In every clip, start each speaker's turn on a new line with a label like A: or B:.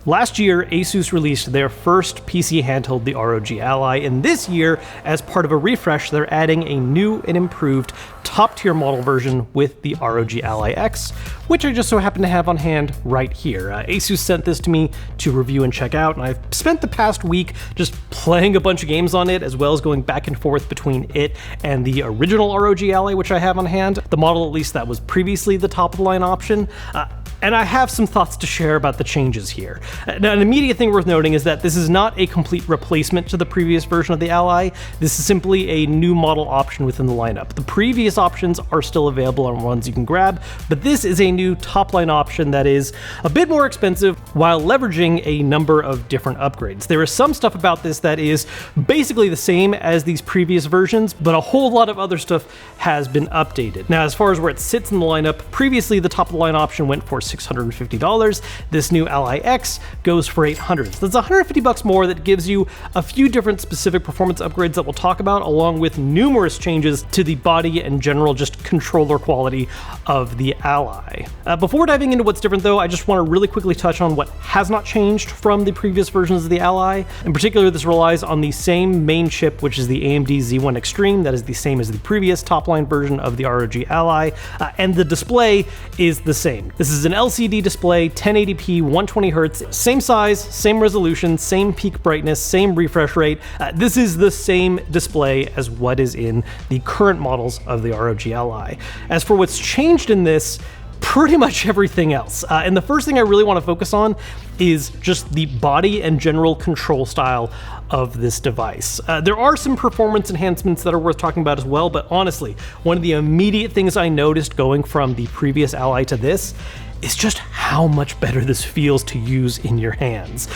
A: Last year, Asus released their first PC handheld, the ROG Ally, and this year, as part of a refresh, they're adding a new and improved top-tier model version with the ROG Ally X, which I just so happen to have on hand right here. Asus sent this to me to review and check out, and I've spent the past week just playing a bunch of games on it, as well as going back and forth between it and the original ROG Ally, which I have on hand, the model at least that was previously the top-of-the-line option. And I have some thoughts to share about the changes here. Now, an immediate thing worth noting is that this is not a complete replacement to the previous version of the Ally. This is simply a new model option within the lineup. The previous options are still available on ones you can grab, but this is a new top-line option that is a bit more expensive while leveraging a number of different upgrades. There is some stuff about this that is basically the same as these previous versions, but a whole lot of other stuff has been updated. Now, as far as where it sits in the lineup, previously the top-of-the-line option went for $650. This new Ally X goes for $800. So that's $150 more. That gives you a few different specific performance upgrades that we'll talk about, along with numerous changes to the body and general just controller quality of the Ally. Before diving into what's different though, I just want to really quickly touch on what has not changed from the previous versions of the Ally. In particular, this relies on the same main chip, which is the AMD Z1 Extreme. That is the same as the previous top-line version of the ROG Ally, and the display is the same. This is an LCD display, 1080p, 120Hz, same size, same resolution, same peak brightness, same refresh rate. This is the same display as what is in the current models of the ROG Ally. As for what's changed in this, pretty much everything else. And the first thing I really want to focus on is just the body and general control style of this device. There are some performance enhancements that are worth talking about as well, but honestly, one of the immediate things I noticed going from the previous Ally to this is just how much better this feels to use in your hands.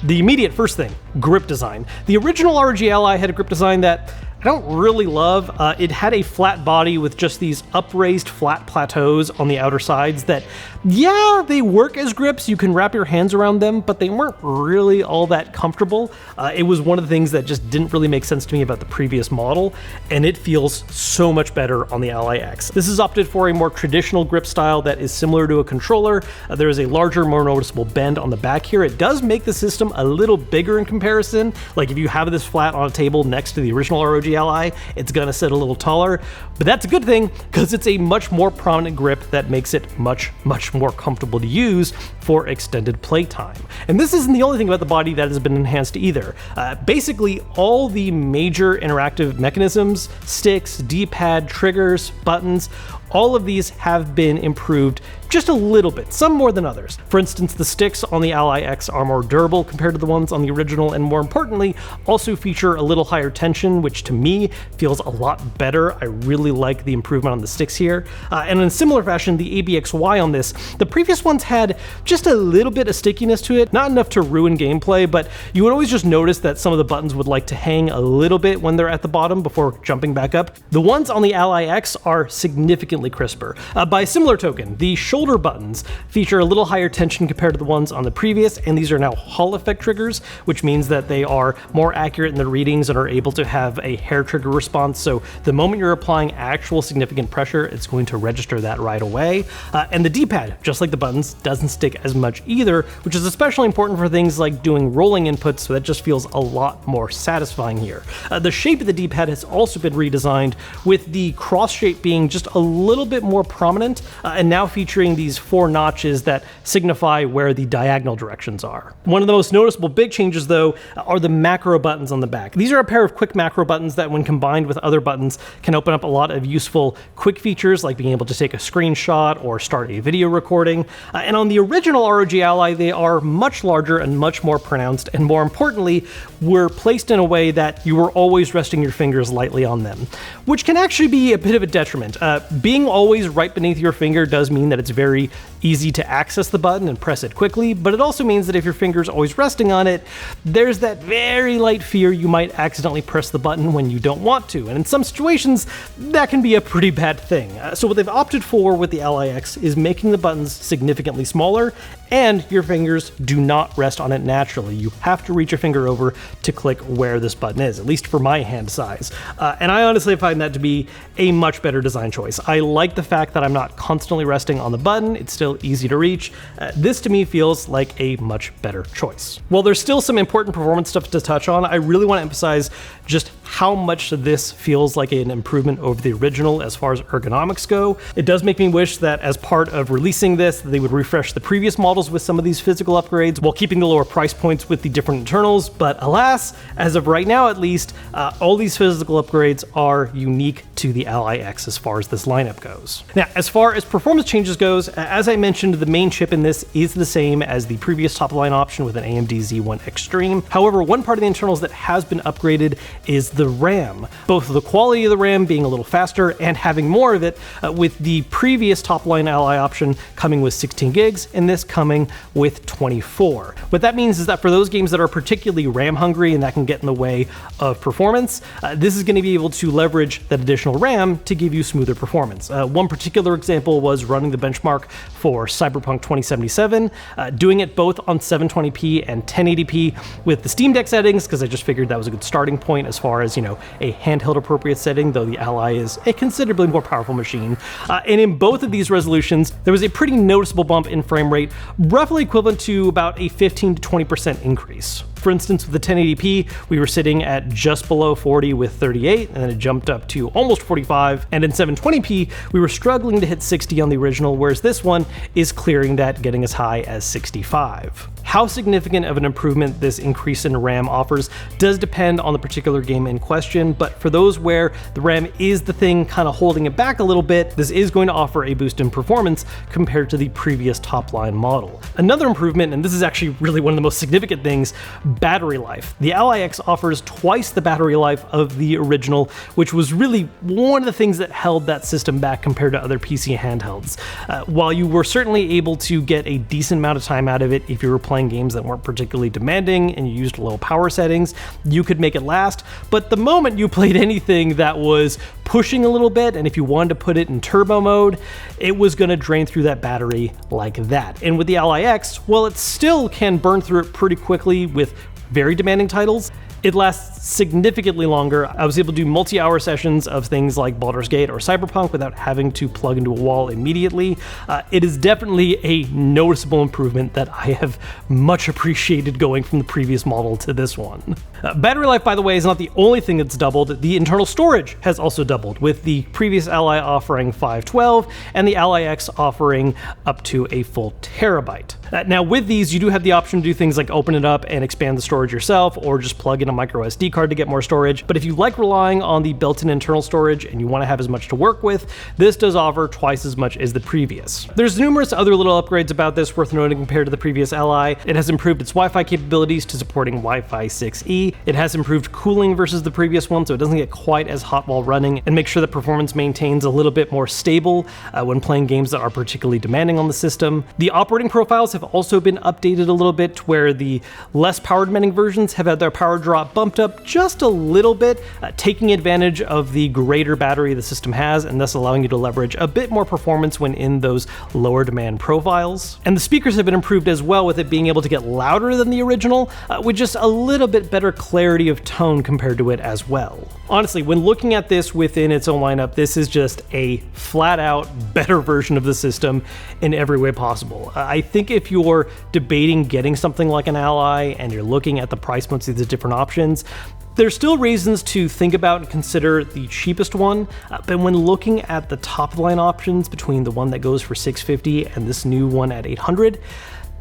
A: The immediate first thing, grip design. The original ROG Ally had a grip design that I don't really love. It had a flat body with just these upraised flat plateaus on the outer sides that, yeah, they work as grips. You can wrap your hands around them, but they weren't really all that comfortable. It was one of the things that just didn't really make sense to me about the previous model, and it feels so much better on the Ally X. This is opted for a more traditional grip style that is similar to a controller. There is a larger, more noticeable bend on the back here. It does make the system a little bigger in comparison. Like if you have this flat on a table next to the original ROG Ally, it's gonna sit a little taller, but that's a good thing because it's a much more prominent grip that makes it much more comfortable to use for extended playtime. And this isn't the only thing about the body that has been enhanced either. Basically, all the major interactive mechanisms, sticks, D-pad, triggers, buttons, all of these have been improved just a little bit, some more than others. For instance, the sticks on the Ally X are more durable compared to the ones on the original, and more importantly, also feature a little higher tension, which to me feels a lot better. I really like the improvement on the sticks here. And in a similar fashion, the ABXY on this, the previous ones had just a little bit of stickiness to it, not enough to ruin gameplay, but you would always just notice that some of the buttons would like to hang a little bit when they're at the bottom before jumping back up. The ones on the Ally X are significantly crisper. By a similar token, the shoulder buttons feature a little higher tension compared to the ones on the previous, and these are now Hall effect triggers, which means that they are more accurate in the readings and are able to have a hair trigger response. So the moment you're applying actual significant pressure, it's going to register that right away. And the D-pad, just like the buttons, doesn't stick as much either, which is especially important for things like doing rolling inputs, so that just feels a lot more satisfying here. The shape of the D-pad has also been redesigned, with the cross shape being just a little bit more prominent, and now featuring these 4 notches that signify where the diagonal directions are. One of the most noticeable big changes though are the macro buttons on the back. These are a pair of quick macro buttons that when combined with other buttons can open up a lot of useful quick features, like being able to take a screenshot or start a video recording. And on the original ROG Ally, they are much larger and much more pronounced, and more importantly, were placed in a way that you were always resting your fingers lightly on them, which can actually be a bit of a detriment. Being always right beneath your finger does mean that it's very easy to access the button and press it quickly, but it also means that if your finger's always resting on it, there's that very light fear you might accidentally press the button when you don't want to, and in some situations, that can be a pretty bad thing. So what they've opted for with the Ally X is making the buttons significantly smaller and your fingers do not rest on it naturally. You have to reach your finger over to click where this button is, at least for my hand size. And I honestly find that to be a much better design choice. I like the fact that I'm not constantly resting on the button. It's still easy to reach. This to me feels like a much better choice. While there's still some important performance stuff to touch on, I really want to emphasize just how much this feels like an improvement over the original as far as ergonomics go. It does make me wish that as part of releasing this, they would refresh the previous models with some of these physical upgrades while keeping the lower price points with the different internals. But alas, as of right now at least, all these physical upgrades are unique to the Ally X as far as this lineup goes. Now, as far as performance changes goes, as I mentioned, the main chip in this is the same as the previous top-of-line option with an AMD Z1 Extreme. However, one part of the internals that has been upgraded is the RAM. Both the quality of the RAM being a little faster and having more of it, with the previous top-line Ally option coming with 16 gigs and this coming with 24. What that means is that for those games that are particularly RAM hungry and that can get in the way of performance, this is going to be able to leverage that additional RAM to give you smoother performance. One particular example was running the benchmark for Cyberpunk 2077, doing it both on 720p and 1080p with the Steam Deck settings, because I just figured that was a good starting point as far as, a handheld appropriate setting, though the Ally is a considerably more powerful machine. And in both of these resolutions, there was a pretty noticeable bump in frame rate, roughly equivalent to about a 15 to 20% increase. For instance, with the 1080p, we were sitting at just below 40 with 38, and then it jumped up to almost 45. And in 720p, we were struggling to hit 60 on the original, whereas this one is clearing that, getting as high as 65. How significant of an improvement this increase in RAM offers does depend on the particular game in question, but for those where the RAM is the thing kind of holding it back a little bit, this is going to offer a boost in performance compared to the previous top-line model. Another improvement, and this is actually really one of the most significant things, battery life. The Ally X offers twice the battery life of the original, which was really one of the things that held that system back compared to other PC handhelds. While you were certainly able to get a decent amount of time out of it if you were playing games that weren't particularly demanding and you used low power settings, you could make it last. But the moment you played anything that was pushing a little bit, and if you wanted to put it in turbo mode, it was going to drain through that battery like that. And with the Ally X, well, it still can burn through it pretty quickly with very demanding titles. It lasts significantly longer. I was able to do multi-hour sessions of things like Baldur's Gate or Cyberpunk without having to plug into a wall immediately. It is definitely a noticeable improvement that I have much appreciated going from the previous model to this one. Battery life, by the way, is not the only thing that's doubled. The internal storage has also doubled, with the previous Ally offering 512 and the Ally X offering up to a full terabyte. Now with these, you do have the option to do things like open it up and expand the storage yourself, or just plug in a micro SD card to get more storage. But if you like relying on the built-in internal storage and you want to have as much to work with, this does offer twice as much as the previous. There's numerous other little upgrades about this worth noting compared to the previous Ally. It has improved its Wi-Fi capabilities to supporting Wi-Fi 6E. It has improved cooling versus the previous one, so it doesn't get quite as hot while running, and make sure that performance maintains a little bit more stable when playing games that are particularly demanding on the system. The operating profiles have also been updated a little bit, where the less power demanding versions have had their power drop bumped up just a little bit, taking advantage of the greater battery the system has, and thus allowing you to leverage a bit more performance when in those lower demand profiles. And the speakers have been improved as well, with it being able to get louder than the original, with just a little bit better clarity of tone compared to it as well. Honestly, when looking at this within its own lineup, this is just a flat out better version of the system in every way possible. I think if you're debating getting something like an Ally and you're looking at the price points of these different options, there's still reasons to think about and consider the cheapest one, but when looking at the top of the line options between the one that goes for $650 and this new one at $800,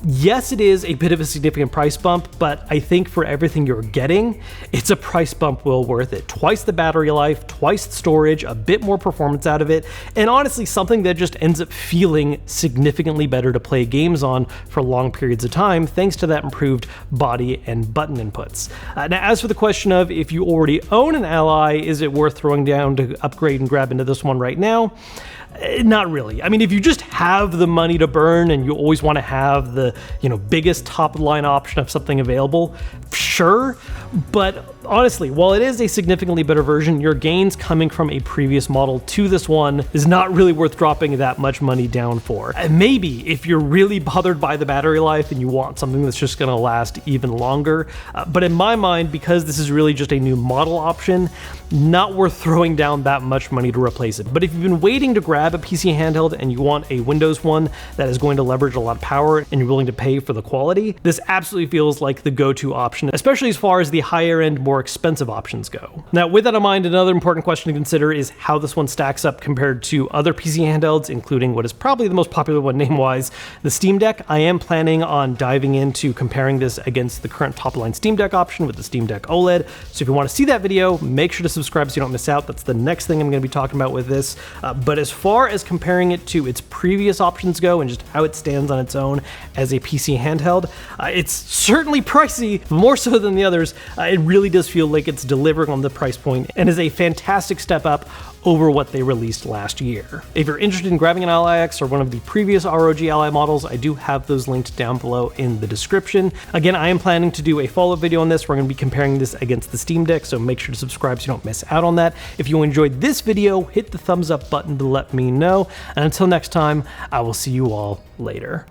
A: yes, it is a bit of a significant price bump, but I think for everything you're getting, it's a price bump well worth it. Twice the battery life, twice the storage, a bit more performance out of it, and honestly something that just ends up feeling significantly better to play games on for long periods of time, thanks to that improved body and button inputs. Now, as for the question of if you already own an Ally, is it worth throwing down to upgrade and grab into this one right now? Not really. I mean, if you just have the money to burn and you always want to have the, biggest top of the line option of something available, sure. But Honestly, while it is a significantly better version, your gains coming from a previous model to this one is not really worth dropping that much money down for. And maybe if you're really bothered by the battery life and you want something that's just gonna last even longer, but in my mind, because this is really just a new model option, not worth throwing down that much money to replace it. But if you've been waiting to grab a PC handheld and you want a Windows one that is going to leverage a lot of power and you're willing to pay for the quality, this absolutely feels like the go-to option, especially as far as the higher end, more expensive options go. Now, with that in mind, another important question to consider is how this one stacks up compared to other PC handhelds, including what is probably the most popular one name-wise, the Steam Deck. I am planning on diving into comparing this against the current top-line Steam Deck option with the Steam Deck OLED. So if you want to see that video, make sure to subscribe so you don't miss out. That's the next thing I'm going to be talking about with this. But as far as comparing it to its previous options go and just how it stands on its own as a PC handheld, it's certainly pricey, more so than the others. It really does feel like it's delivering on the price point and is a fantastic step up over what they released last year. If you're interested in grabbing an Ally X or one of the previous ROG Ally models, I do have those linked down below in the description. Again, I am planning to do a follow-up video on this. We're going to be comparing this against the Steam Deck, so make sure to subscribe so you don't miss out on that. If you enjoyed this video, hit the thumbs up button to let me know. And until next time, I will see you all later.